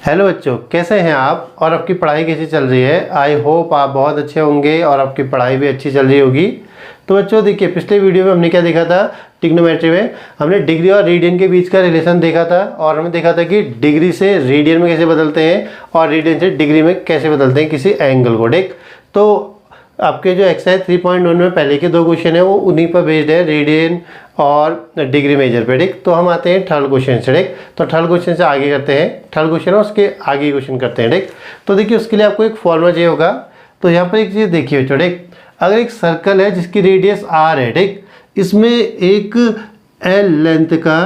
Hello बच्चों, कैसे हैं आप और आपकी पढ़ाई कैसी चल रही है। आई होप आप बहुत अच्छे होंगे और आपकी पढ़ाई भी अच्छी चल रही होगी। तो बच्चों देखिए, पिछले वीडियो में हमने क्या देखा था। ट्रिग्नोमेट्री में हमने डिग्री और रेडियन के बीच का रिलेशन देखा था और हमने देखा था कि डिग्री से रेडियन में कैसे बदलते हैं और रेडियन से डिग्री में कैसे बदलते हैं किसी एंगल को। ठीक, तो आपके जो एक्सरसाइज 3.1 में पहले के दो क्वेश्चन है वो उन्हीं पर बेस्ड है, रेडियन और डिग्री मेजर पे। ठीक, तो हम आते हैं थर्ड क्वेश्चन से। ठीक, तो थर्ड क्वेश्चन से आगे करते हैं, थर्ड क्वेश्चन और उसके आगे क्वेश्चन करते हैं। ठीक, तो देखिए उसके लिए आपको एक फॉर्मूला चाहिए होगा। तो यहाँ पर एक चीज़ देखिए बच्चों, ठीक, अगर एक सर्कल है जिसकी रेडियस आर है, ठीक, इसमें एक एल लेंथ का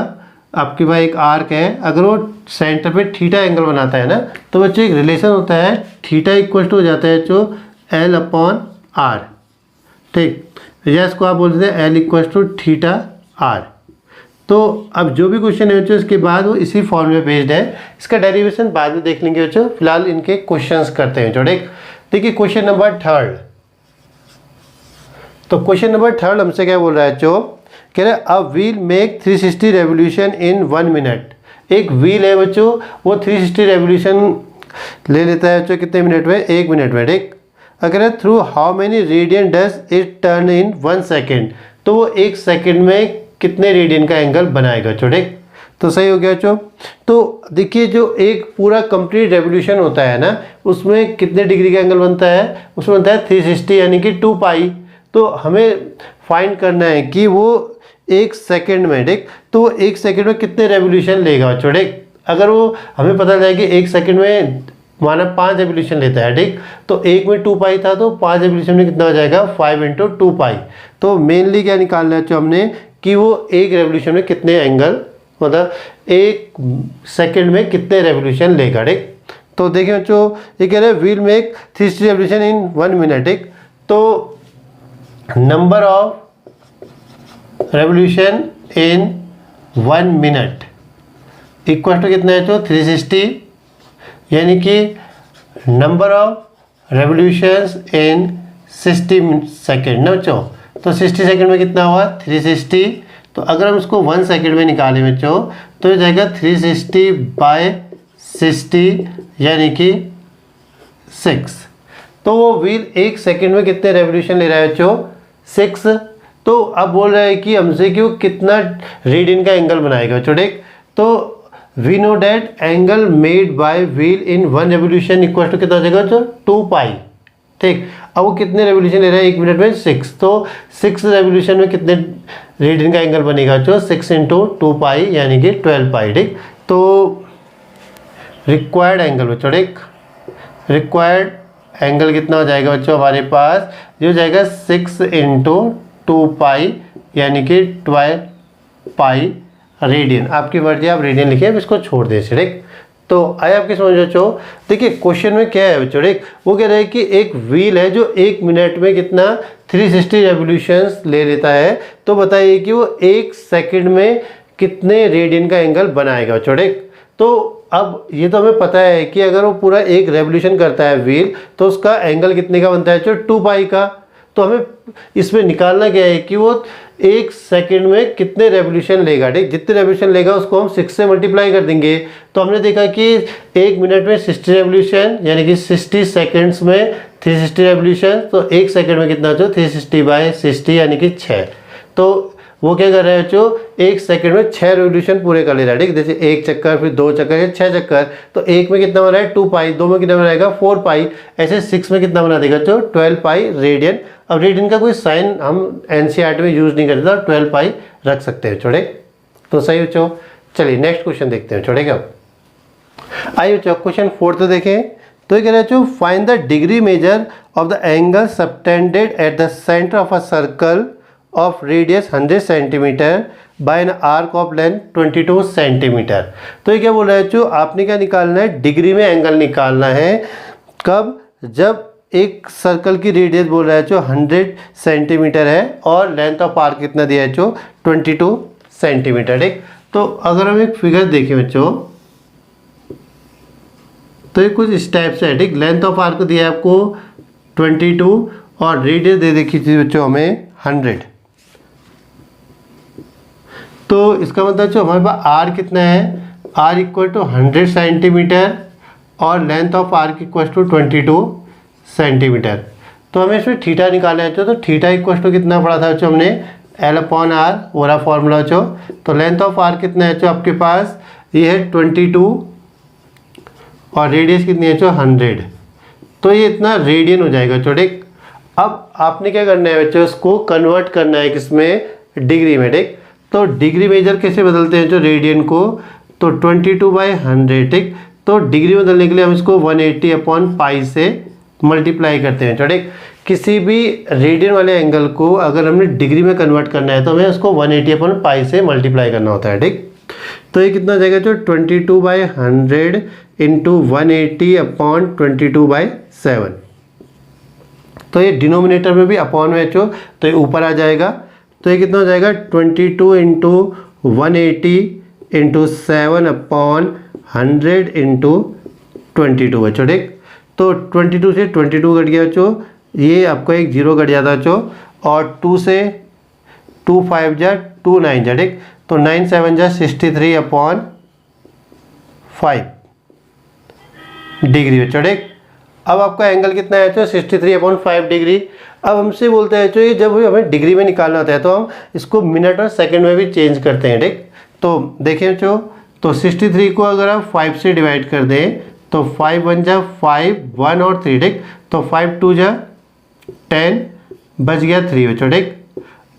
आपके पास एक आर्क है, अगर वो सेंटर पे थीटा एंगल बनाता है ना, तो बच्चों एक रिलेशन होता है, थीटा इक्वल टू हो जाता है जो एल अपॉन आर। ठीक, या इसको आप बोलते हैं L equal to theta R. तो अब जो भी क्वेश्चन है बच्चों इसके बाद वो इसी फॉर्मूले बेस्ड है, इसका डेरिवेशन बाद में देख लेंगे बच्चों, फिलहाल इनके क्वेश्चंस करते हैं। जो देखिए क्वेश्चन नंबर थर्ड। तो क्वेश्चन नंबर थर्ड हमसे क्या बोल रहा है बच्चों, कह रहे a wheel make 360 revolution in 1 minute. एक व्हील है बच्चों, वो 360 रेवोल्यूशन ले लेता है बच्चों कितने मिनट में, 1 मिनट में। ठीक, अगर through how many radian does it turn in 1 second, तो वो 1 सेकेंड में कितने रेडियन का एंगल बनाएगा बच्चों। ठीक, तो सही हो गया बच्चों। तो देखिए जो एक पूरा कंप्लीट रेवोल्यूशन होता है ना, उसमें कितने डिग्री का एंगल बनता है, उसमें बनता है 360 यानी कि 2 पाई। तो हमें फाइंड करना है कि वो 1 सेकेंड में, ठीक, तो वो 1 सेकेंड में कितने रेवोल्यूशन लेगा बच्चों। ठीक, अगर वो हमें पता चला कि 1 सेकेंड में माना 5 रेवोल्यूशन लेता है, ठीक, तो 1 में 2 पाई था तो 5 रेवोल्यूशन में कितना हो जाएगा, 5 इंटू 2 पाई। तो मेनली क्या निकालना है जो हमने कि वो 1 रेवोल्यूशन में कितने एंगल, मतलब 1 सेकेंड में कितने रेवोल्यूशन लेगा। ठीक, तो देखिए बच्चों ये कह रहे हैं wheel make 360 revolution in 1 minute. ठीक, तो number of revolution in 1 minute equal to कितना है तो 360, यानी कि number of revolutions in 60 second ना बच्चों। तो 60 सेकेंड में कितना हुआ 360। तो अगर हम इसको 1 सेकेंड में निकालें बच्चों तो ये जाएगा 360 बाय 60 यानी कि 6। तो वो व्हील 1 सेकेंड में कितने रेवोल्यूशन ले रहा है बच्चों, 6। तो अब बोल रहा है कि हमसे कि वो कितना रेडियन का एंगल बनाएगा बच्चों। ठीक, तो we know that angle made by wheel in 1 revolution equal to कितना हो जाएगा बच्चों, 2 पाई। ठीक, अब वो कितने रेवोल्यूशन ले रहा है 1 मिनट में, 6। तो 6 रेवोल्यूशन में कितने रेडियन का एंगल बनेगा बच्चों, 6 इंटू 2 पाई यानी कि 12 पाई। ठीक, तो रिक्वायर्ड एंगल बच्चों, ठीक, रिक्वायर्ड एंगल कितना हो जाएगा बच्चों हमारे पास, जो हो जाएगा 6 इंटू 2 पाई यानी कि 12 पाई रेडियन। आपकी मर्जी, आप रेडियन लिखिए, अब इसको छोड़ दें। ठीक, तो आए आपकी समझ बच्चों। देखिए क्वेश्चन में क्या है बच्चों, ठीक, वो कह रहे हैं कि एक व्हील है जो 1 मिनट में कितना 360 रेवोल्यूशंस ले लेता है। तो बताइए कि वो 1 सेकंड में कितने रेडियन का एंगल बनाएगा बच्चों। ठीक, तो अब ये तो हमें पता है कि अगर वो पूरा 1 रेवोल्यूशन करता है व्हील तो उसका एंगल कितने का बनता है बच्चों, 2 पाई का। तो हमें इसमें निकालना क्या है कि वो 1 सेकेंड में कितने रेवोल्यूशन लेगा। ठीक, जितने रेवोल्यूशन लेगा उसको हम 6 से मल्टीप्लाई कर देंगे। तो हमने देखा कि 1 मिनट में 60 रेवोल्यूशन यानी कि 60 सेकेंड्स में 360 रेवोल्यूशन, तो 1 सेकेंड में कितना जो 360 बाय 60 यानी कि 6। तो वो क्या कर रहा है बच्चों, 1 सेकेंड में 6 रेवोल्यूशन पूरे कर ले रहा है। ठीक, जैसे 1 चक्कर, फिर 2 चक्कर, 6 चक्कर। तो 1 में कितना बना है 2 पाई, 2 में कितना बनाएगा 4 पाई, ऐसे 6 में कितना बना देगा बच्चों 12 पाई रेडियन। अब रेडियन का कोई साइन हम एनसीईआरटी में यूज नहीं करते, 12 पाई रख सकते हैं छोड़े। तो सही बच्चों, चलिए नेक्स्ट क्वेश्चन देखते हैं छोड़ेगा। आइए बच्चों क्वेश्चन 4 देखें। तो ये कह रहे हैं बच्चों find the degree measure of the angle subtended at the centre of a circle of radius 100 centimetre bye N arc of length 22 centimetre. तो ये क्या बोल रहा है बच्चों, आपने क्या निकालना है, डिग्री में एंगल निकालना है। कब, जब एक सर्कल की रेडियस बोल रहा है जो 100 सेंटीमीटर है और लेंथ ऑफ आर्क कितना दिया है जो 22 सेंटीमीटर। ठीक, तो अगर हम एक फिगर देखें बच्चों तो ये कुछ इस टाइप से है। ठीक, लेंथ ऑफ आर्क दिया है आपको 22 और रेडियस दे देखी थी बच्चों हमें 100। तो इसका मतलब जो हमारे पास आर कितना है, आर इक्वल टू 100 सेंटीमीटर और length of arc equal to 22 centimetre. तो हमें इसमें थीटा निकालना है तो थीटा इक्वल टू कितना पड़ा था बच्चों हमने L/R ओरा फॉर्मूला बच्चों। तो लेंथ ऑफ आर्क कितना है बच्चों आपके पास, ये है 22 और रेडियस कितनी है बच्चों 100। तो ये इतना रेडियन हो जाएगा बच्चों, ठीक। अब आपने क्या करना है बच्चों, इसको कन्वर्ट करना है किसमें, डिग्री में, ठीक। तो डिग्री मेजर कैसे बदलते हैं जो रेडियन को, तो 22/100, ठीक। तो डिग्री बदलने के लिए हम इसको 180/π से मल्टीप्लाई करते हैं, ठीक। किसी भी रेडियन वाले एंगल को अगर हमने डिग्री में कन्वर्ट करना है तो हमें उसको 180/π से मल्टीप्लाई करना होता है, ठीक। तो ये कितना हो जाएगा जो 22/100 इंटू 180/22/7। तो ये डिनोमिनेटर में भी अपॉन में बच्चों, तो ये ऊपर आ जाएगा। तो ये कितना हो जाएगा 22 इंटू 180 इंटू 7/100 इंटू 22 बच्चों, ठीक। तो 22 से 22 कट गया बच्चों, ये आपको एक जीरो कट जाता बच्चों, और 2 से 2 5 जा 2 9 जा, ठीक। तो 9 7 जा 63/5 डिग्री बच्चों, ठीक। अब आपका एंगल कितना है तो 63/5 डिग्री। अब हमसे बोलते हैं ये जब हमें डिग्री में निकालना होता है तो हम इसको मिनट और सेकंड में भी चेंज करते हैं, ठीक। तो देखें बच्चों, तो 63 को अगर आप 5 से डिवाइड कर दें तो 5 1 जा 5 1 और 3, ठीक। तो 5 2 जा 10 बच गया 3 बच्चों, ठीक।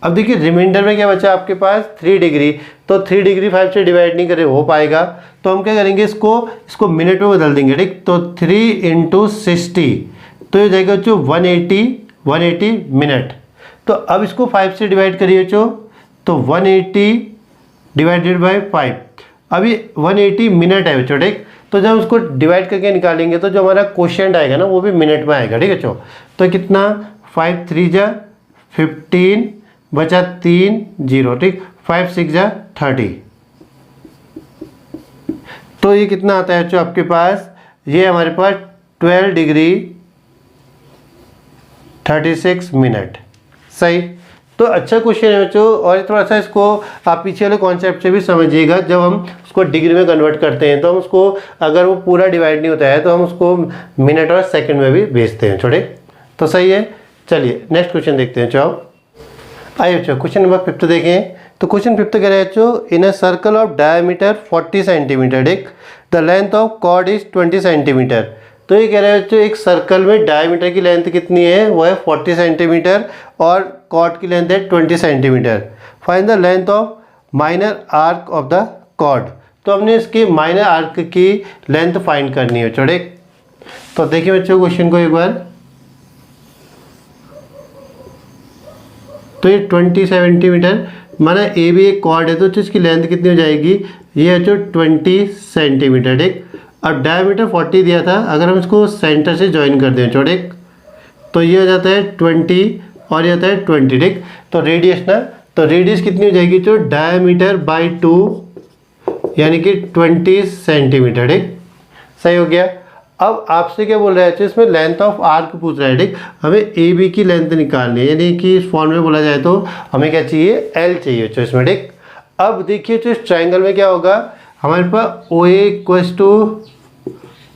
अब देखिए रिमाइंडर में क्या बचा आपके पास 3 डिग्री। तो 3 डिग्री 5 से डिवाइड नहीं करे हो पाएगा, तो हम क्या करेंगे इसको मिनट में बदल देंगे, ठीक। तो 3 इंटू 60 तो ये जाएगा बच्चों 180 मिनट। तो अब इसको 5 से डिवाइड करिए बच्चों, तो 180 डिवाइडेड बाई 5, अभी 180 मिनट है बच्चों, ठीक। तो जब उसको डिवाइड करके निकालेंगे तो जो हमारा क्वोशिएंट आएगा ना वो भी मिनट में आएगा, ठीक है बच्चों। तो कितना 5 3 जा 15 बचा 3 0, ठीक। 5 6 जा 30। तो ये कितना आता है बच्चों आपके पास, ये हमारे पास 12 डिग्री 36 मिनट। सही। तो अच्छा क्वेश्चन है बच्चों, और थोड़ा सा इसको आप पीछे वाले कॉन्सेप्ट से भी समझिएगा। जब हम उसको डिग्री में कन्वर्ट करते हैं तो हम उसको अगर वो पूरा डिवाइड नहीं होता है तो हम उसको मिनट और सेकंड में भी भेजते हैं, छोटे। तो सही है। चलिए नेक्स्ट क्वेश्चन देखते हैं। चलो आइए बच्चों क्वेश्चन नंबर 5 देखें। तो क्वेश्चन 5 कह रहे हैं बच्चों, in a circle of diameter 40 centimetre, ठीक, the length of chord is 20 centimetre. तो ये कह रहे हैं बच्चों एक सर्कल में डायमीटर की लेंथ कितनी है, वो है 40 सेंटीमीटर और कॉर्ड की लेंथ है 20 centimetre. Find the length of minor arc of the chord. तो हमने इसकी माइनर आर्क की लेंथ फाइंड करनी है बच्चों, ठीक। तो देखिए बच्चों क्वेश्चन को एक बार, तो ये 20 सेंटीमीटर माना ए भी एक कॉर्ड है, तो इसकी लेंथ कितनी हो जाएगी, ये है जो 20 सेंटीमीटर, ठीक। अब डायमीटर 40 दिया था, अगर हम इसको सेंटर से ज्वाइन कर दें छोटे, तो ये हो जाता है 20 और ये होता है 20, ठीक। तो रेडियस ना, तो रेडियस कितनी हो जाएगी जो डायमीटर बाई 2 यानी कि 20 सेंटीमीटर, ठीक। सही हो गया। अब आपसे क्या बोल रहा है, इसमें लेंथ ऑफ आर्क पूछ रहा है, ठीक। हमें ए बी की लेंथ निकालनी है, यानी कि इस फॉर्म में बोला जाए तो हमें क्या चाहिए, एल चाहिए तो इसमें, ठीक। अब देखिए तो इस ट्राइंगल में क्या होगा, हमारे पास O A equals to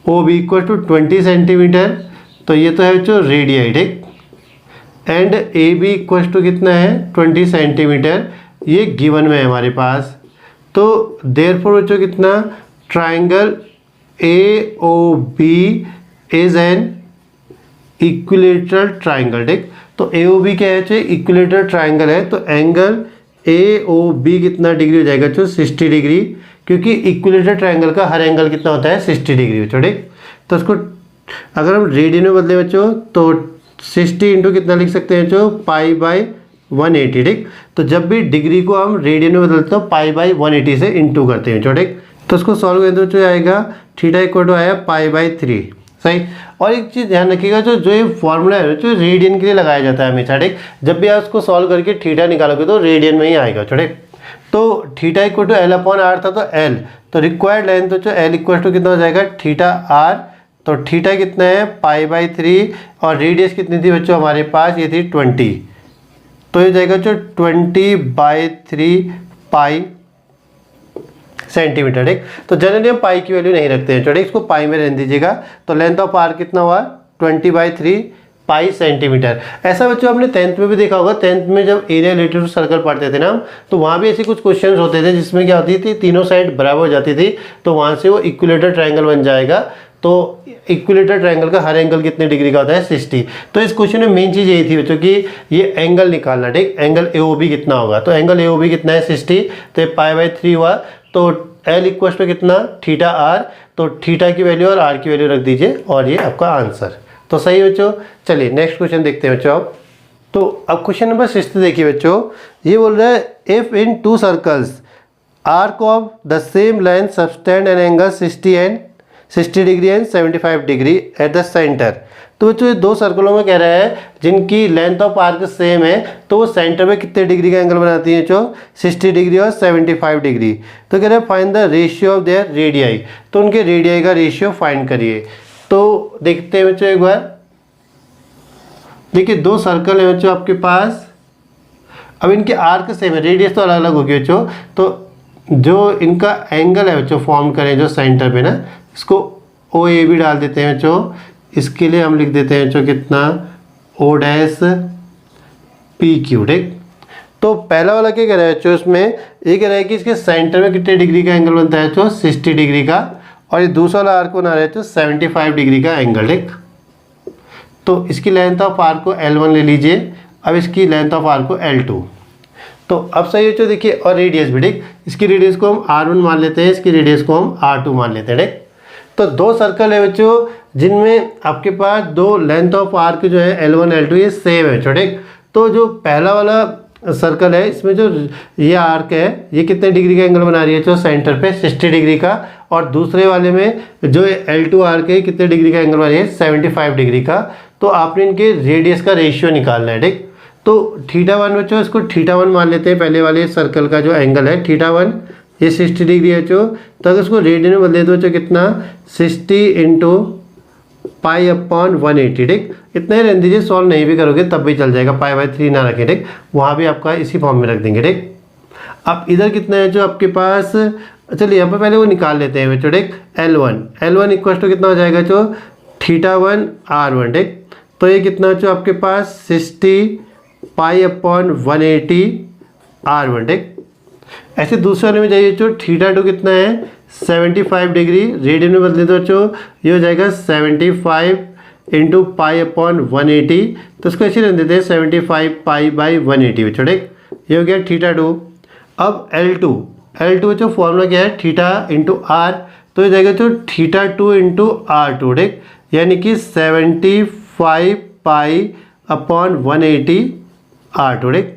O B equal to 20 centimetre, तो ये तो है बच्चों रेडियस, ठीक। And A B equals to कितना है 20 सेंटीमीटर, ये गिवन में है हमारे पास। तो देयरफॉर बच्चों कितना, triangle A O B is an equilateral triangle, ठीक। तो ए ओ बी क्या है, इक्विलेटरल ट्राइंगल है, तो एंगल ए ओ बी कितना डिग्री हो जाएगा बच्चों 60 डिग्री, क्योंकि इक्विलेटरल ट्राइंगल का हर एंगल कितना होता है 60 डिग्री बच्चों, ठीक। तो उसको अगर हम रेडियन में बदले बच्चों तो 60 इंटू कितना लिख सकते हैं बच्चों, पाई बाई 180, ठीक। तो जब भी डिग्री को हम रेडियन में बदलते हो पाई बाई 180 से इंटू करते हैं बच्चों, ठीक। तो उसको सॉल्व करें तो जो आएगा थीटा इक्वल टू आया पाई बाई 3। सही। और एक चीज़ ध्यान रखिएगा, जो ये फॉर्मूला है जो रेडियन के लिए लगाया जाता है हमेशा, ठीक। जब भी आप उसको सॉल्व करके थीटा निकालोगे तो रेडियन में ही आएगा, ठीक। तो theta equal to L upon R था, तो एल, तो रिक्वायर्ड लेंथ तो एल इक्वल टू कितना हो जाएगा थीटा आर, तो थीटा कितना है पाई बाई 3 और रेडियस कितनी थी बच्चों हमारे पास, ये थी 20, तो ये जाएगा जो 20/3 पाई सेंटीमीटर, ठीक। तो जनरली हम पाई की वैल्यू नहीं रखते हैं, ठीक, इसको पाई में रहने दीजिएगा। तो लेंथ ऑफ आर्क कितना हुआ 20/3 पाई सेंटीमीटर। ऐसा बच्चों आपने 10th में भी देखा होगा, 10th में जब एरिया रिलेटेड टू सर्कल पढ़ते थे ना हम, तो वहाँ भी ऐसे कुछ क्वेश्चंस होते थे जिसमें क्या होती थी, तीनों साइड बराबर हो जाती थी, तो वहाँ से वो इक्विलेटरल ट्रायंगल बन जाएगा। तो इक्विलेटरल ट्रायंगल का हर एंगल कितने डिग्री का होता है 60। तो इस क्वेश्चन में मेन चीज़ यही थी बच्चों कि ये एंगल निकालना, ठीक। एंगल AOB कितना होगा, तो एंगल AOB कितना है 60, तो पाई/3 हुआ। तो L इक्वल टू कितना θr, तो थीटा की वैल्यू और आर की वैल्यू रख दीजिए और ये आपका आंसर। तो सही बच्चों। चलिए नेक्स्ट क्वेश्चन देखते हैं बच्चों आप। तो अब क्वेश्चन नंबर 6 देखिए बच्चों, ये बोल रहा है if in 2 circles arc of the same length subtend an angle 60 degree and 75 degree at the centre. तो बच्चों ये 2 सर्कलों में कह रहा है जिनकी लेंथ ऑफ आर्क सेम है, तो वो सेंटर में कितने डिग्री का एंगल बनाती है जो 60 डिग्री और 75 डिग्री। तो कह रहे हैं find the ratio of their radii, तो उनके रेडियाई का रेशियो फाइंड करिए। तो देखते हैं बच्चों एक बार, देखिए 2 सर्कल है बच्चों आपके पास। अब इनके आर्क सेम है, रेडियस तो अलग अलग होगी बच्चों। तो जो इनका एंगल है बच्चों फॉर्म करें जो सेंटर पे ना, इसको OAB डाल देते हैं बच्चों। इसके लिए हम लिख देते हैं बच्चों कितना O'PQ, ठीक। तो पहला वाला क्या कह रहा है बच्चों, इसमें ये कह रहा है कि इसके सेंटर में कितने डिग्री का एंगल बनता है बच्चों 60 डिग्री का, और ये दूसरा वाला आर्क बना रहा है बच्चों 75 डिग्री का एंगल, ठीक। तो इसकी लेंथ ऑफ आर्क को L1 ले लीजिए, अब इसकी लेंथ ऑफ आर्क को L2। तो अब सही बच्चों देखिए, और रेडियस भी, ठीक। इसकी रेडियस को हम R1 मान लेते हैं, इसकी रेडियस को हम R2 मान लेते हैं, ठीक। तो 2 सर्कल है बच्चों जिनमें आपके पास 2 लेंथ ऑफ आर्क जो है L1 L2 ये सेम है बच्चों, ठीक। तो जो पहला वाला सर्कल है इसमें जो ये आर्क है ये कितने डिग्री का एंगल बना रही है जो सेंटर पे 60 डिग्री का, और दूसरे वाले में जो L2 आर्क है कितने डिग्री का एंगल बना रही है 75 डिग्री का। तो आपने इनके रेडियस का रेशियो निकालना है, ठीक। तो θ1 बच्चों, इसको θ1 मान लेते हैं, पहले वाले सर्कल का जो एंगल है θ1 ये 60 डिग्री है बच्चों। तो अगर इसको रेडियन में बदले तो बच्चों कितना 60 इंटू पाई/180, ठीक। इतना ही रहने दीजिए, सॉल्व नहीं भी करोगे तब भी चल जाएगा, पाई/3 ना रखें, ठीक। वहाँ भी आपका इसी फॉर्म में रख देंगे, ठीक। अब इधर कितना है जो आपके पास, चलिए यहाँ पर पहले वो निकाल लेते हैं बच्चों, ठीक। L1 इक्वल टू कितना हो जाएगा जो θ1 R1, ठीक। तो ये कितना जो आपके पास 60 पाई/180 R1, ठीक। ऐसे दूसरे वाले में जाइए जो θ2 कितना है 75 डिग्री, रेडियन में बदले तो बच्चों ये हो जाएगा 75 इंटू पाई/180। तो इसको ऐसे रहने देते हैं 75 पाई/180 बच्चों, ठीक। ये हो गया θ2। अब L2 बच्चों फॉर्मूला क्या है θ इंटू R, तो ये जाएगा जो θ2 इंटू R2, ठीक। यानी कि 75 पाई/180 R2, ठीक।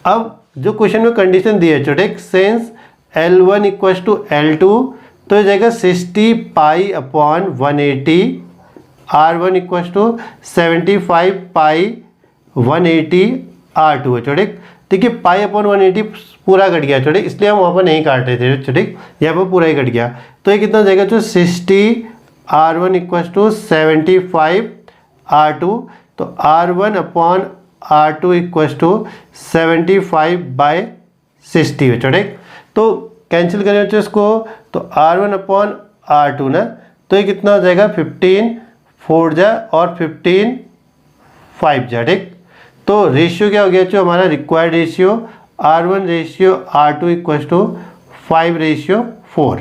अब जो क्वेश्चन में कंडीशन दी है छोटे, sense L1 equal to L2, तो ये जाएगा 60 पाई/180 R1 इक्वल टू 75 पाई/180 R2 है छोटे। देखिए पाई/180 पूरा कट गया छोटे, इसलिए हम वहाँ पर नहीं काट रहे थे छोटे, यहाँ पर पूरा ही कट गया। तो ये कितना हो जाएगा जो 60 R1 इक्वल टू 75 R2, तो R1/R2 इक्वल टू 75/60 है छोटे। तो कैंसिल करें बच्चों इसको, तो R1/R2 ना, तो ये कितना हो जाएगा 15 4 जा और 15 5 जा, ठीक। तो रेशियो क्या हो गया जो हमारा required ratio R1/R2 equal to 5/4।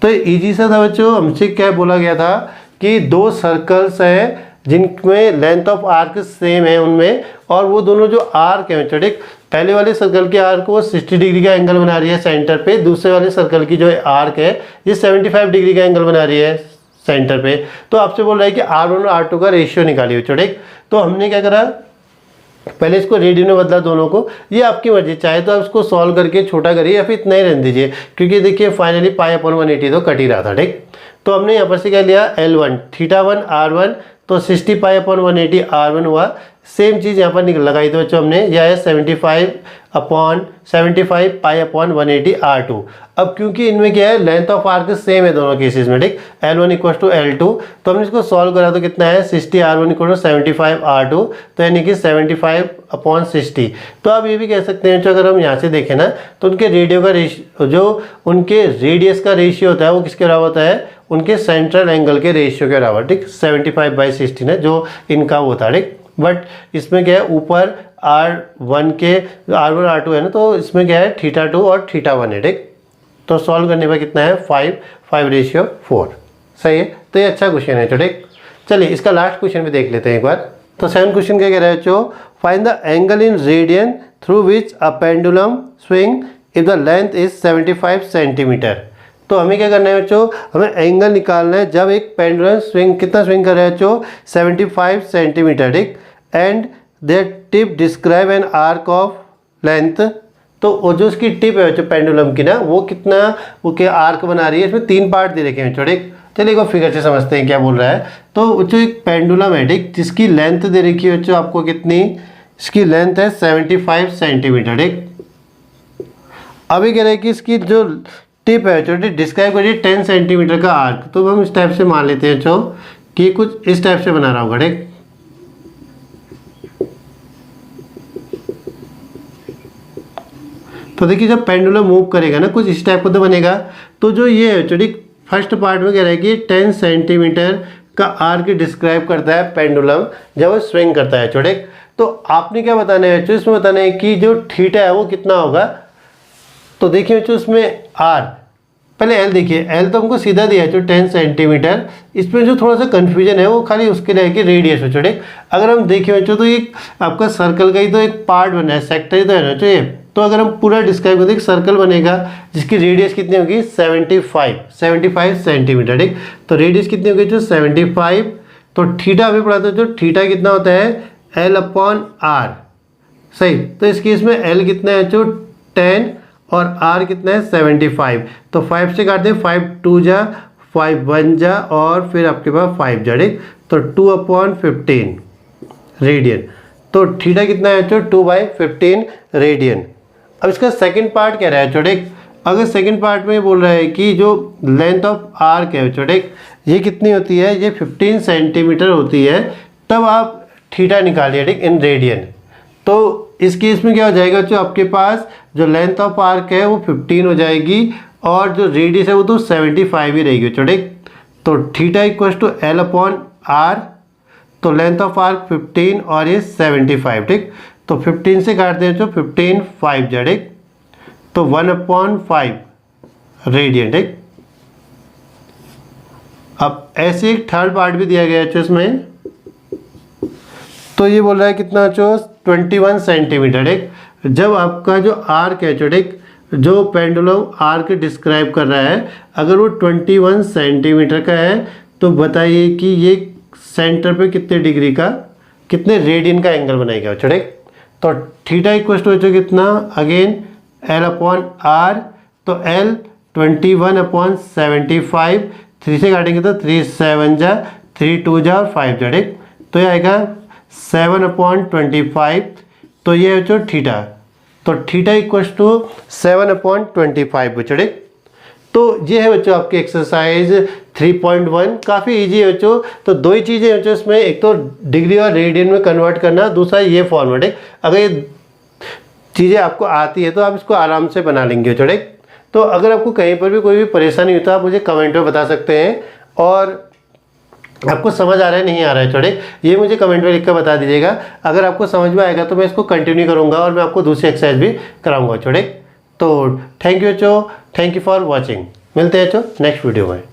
तो इजी सा था बच्चों। हमसे क्या बोला गया था कि 2 सर्कल्स हैं जिनमें लेंथ ऑफ आर्क सेम है उनमें, और वो दोनों जो आर्क है बच्चों, ठीक, पहले वाले सर्कल के आर्क वो 60 डिग्री का एंगल बना रही है सेंटर पे, दूसरे वाले सर्कल की जो आर्क है ये 75 डिग्री का एंगल बना रही है सेंटर पे। तो आपसे बोल रहा है कि R1 और R2 का रेशियो निकालिए बच्चों, ठीक। तो हमने क्या करा, पहले इसको रेडियन में बदला दोनों को, ये आपकी मर्जी, चाहे तो आप इसको सॉल्व करके छोटा करिए या फिर इतना ही रहने दीजिए, क्योंकि देखिए फाइनली पाई/180 तो कट ही रहा था, ठीक। तो हमने यहाँ पर से क्या लिया L1 θ1 R1, तो 60 पाई/180 R1 हुआ, सेम चीज़ यहाँ पर लगाई दो बच्चों हमने, यह है 75 पाई अपॉन 180 R2। अब क्योंकि इनमें क्या है, लेंथ ऑफ आर्क सेम है दोनों केसेस में, ठीक, L1 इक्वल टू L2, तो हमने इसको सॉल्व करा तो कितना है 60 R1 इक्वल टू 75 R2, तो यानी कि 75 अपॉन 60। तो आप ये भी कह सकते हैं, अगर हम यहाँ से देखें ना, तो उनके रेडियो का रेशियो, जो उनके रेडियस का रेशियो होता है वो किसके बराबर होता है, उनके सेंट्रल एंगल के रेशियो के बराबर, ठीक, 75/16 है जो इनका वो था, ठीक। बट इसमें क्या है, ऊपर R1 के R1 R2 है ना, तो इसमें क्या है θ2 और θ1 है, ठीक। तो सॉल्व करने पर कितना है 5/4। सही है, तो ये अच्छा क्वेश्चन है, ठीक। चलिए इसका लास्ट क्वेश्चन भी देख लेते हैं एक बार। तो 7 क्वेश्चन क्या कह रहा है बच्चों, find the angle in radian through which a pendulum swing if the length is 75 centimetre. तो हमें क्या करना है बच्चों, हमें एंगल निकालना है जब एक पेंडुलम स्विंग कितना स्विंग कर रहा है बच्चों, 75 सेंटीमीटर, ठीक। And their tip describe an arc of length. तो वो जो उसकी टिप है बच्चों पेंडुलम की ना, वो कितना वो क्या आर्क बना रही है, इसमें 3 पार्ट दे रखे हैं बच्चों, ठीक। चलिए एक बार फिगर से समझते हैं क्या बोल रहा है। तो बच्चों एक पेंडुलम है, ठीक, जिसकी लेंथ दे रखी है बच्चों आपको कितनी, इसकी लेंथ है 75 सेंटीमीटर, ठीक। अभी कह रहे हैं कि इसकी जो टिप है छोटी डिस्क्राइब करिए 10 सेंटीमीटर का आर्क। तो हम इस टाइप से मान लेते हैं बच्चों कि कुछ इस टाइप से बना रहा होगा, ठीक। तो देखिए जब पेंडुलम मूव करेगा ना, कुछ इस टाइप का तो बनेगा। तो जो ये है छोटी फर्स्ट पार्ट में कह रहा है कि 10 सेंटीमीटर का आर्क डिस्क्राइब करता है पेंडुलम जब वो स्विंग करता है छोटे। तो आपने क्या बताना है बच्चों, इसमें बताना है कि जो थीटा है वो कितना होगा। तो देखिए बच्चों इसमें आर, पहले एल देखिए, एल तो हमको सीधा दिया है जो 10 सेंटीमीटर। इसमें जो थोड़ा सा कन्फ्यूजन है वो खाली उसके लिए है कि रेडियस बच्चों, ठीक। अगर हम देखें बच्चों तो एक आपका सर्कल का ही तो एक पार्ट बना है, सेक्टर ही तो है ना बच्चों ये। तो अगर हम पूरा डिस्क्राइब करते हैं, एक सर्कल बनेगा जिसकी रेडियस कितनी होगी 75 सेंटीमीटर, ठीक। तो रेडियस कितनी होगी जो 75। तो थीटा हमें पढ़ा था जो थीटा कितना होता है L/R, सही। तो इस केस में L कितना है जो 10 और R कितना है 75। तो 5 से काट दें, 5 2 जा 5 1 जा और फिर आपके पास 5 जा, ठीक। तो 2/15 रेडियन। तो थीटा कितना है जो 2/15 रेडियन। अब इसका सेकंड पार्ट कह रहा है छोटे, अगर सेकंड पार्ट में बोल रहा है कि जो लेंथ ऑफ आर्क है छोटे ये कितनी होती है, ये 15 सेंटीमीटर होती है, तब आप थीटा निकालिए, ठीक, इन रेडियन। तो इस केस में क्या हो जाएगा जो आपके पास जो लेंथ ऑफ आर्क है वो 15 हो जाएगी और जो रेडियस है वो तो 75 ही रहेगी छोटे। तो थीटा इक्वल टू L/R। तो लेंथ ऑफ आर्क 15 और ये 75, ठीक। तो 15 से काट दें तो 15 5 जा, ठीक। तो 1/5 रेडियन, ठीक। अब ऐसे एक थर्ड पार्ट भी दिया गया है इसमें। तो ये बोल रहा है कितना जो 21 सेंटीमीटर, ठीक। जब आपका जो आर्क है ठीक, जो पेंडुलम आर्क डिस्क्राइब कर रहा है, अगर वो 21 सेंटीमीटर का है तो बताइए कि ये सेंटर पे कितने डिग्री का, कितने रेडियन का एंगल बनाएगा, ठीक। तो थीटा इक्वल टू कितना, अगेन L/R। तो L 21/75, 3 से काटेंगे तो 3 7 जा, 3 2 जा और 5 जा, ठीक। तो ये आएगा 7/25। तो ये है जो थीटा। तो थीटा इक्वल टू 7/25 बच्चों, ठीक। तो ये है बच्चों आपकी एक्सरसाइज 3.1, काफ़ी इजी है बच्चों। तो दो ही चीज़ें हैं बच्चों इसमें, एक तो डिग्री और रेडियन में कन्वर्ट करना, दूसरा ये फॉर्मेट है। अगर ये चीज़ें आपको आती है तो आप इसको आराम से बना लेंगे बच्चों, ठीक। तो अगर आपको कहीं पर भी कोई भी परेशानी होता है आप मुझे कमेंट में बता सकते हैं, और आपको समझ आ रहा है नहीं आ रहा है छोटे, ये मुझे कमेंट में लिख कर बता दीजिएगा। अगर आपको समझ में आएगा तो मैं इसको कंटिन्यू करूँगा और मैं आपको दूसरी एक्सरसाइज भी कराऊंगा छोटे। तो थैंक यू बच्चों, थैंक यू फॉर वॉचिंग। मिलते हैं बच्चों नेक्स्ट वीडियो में।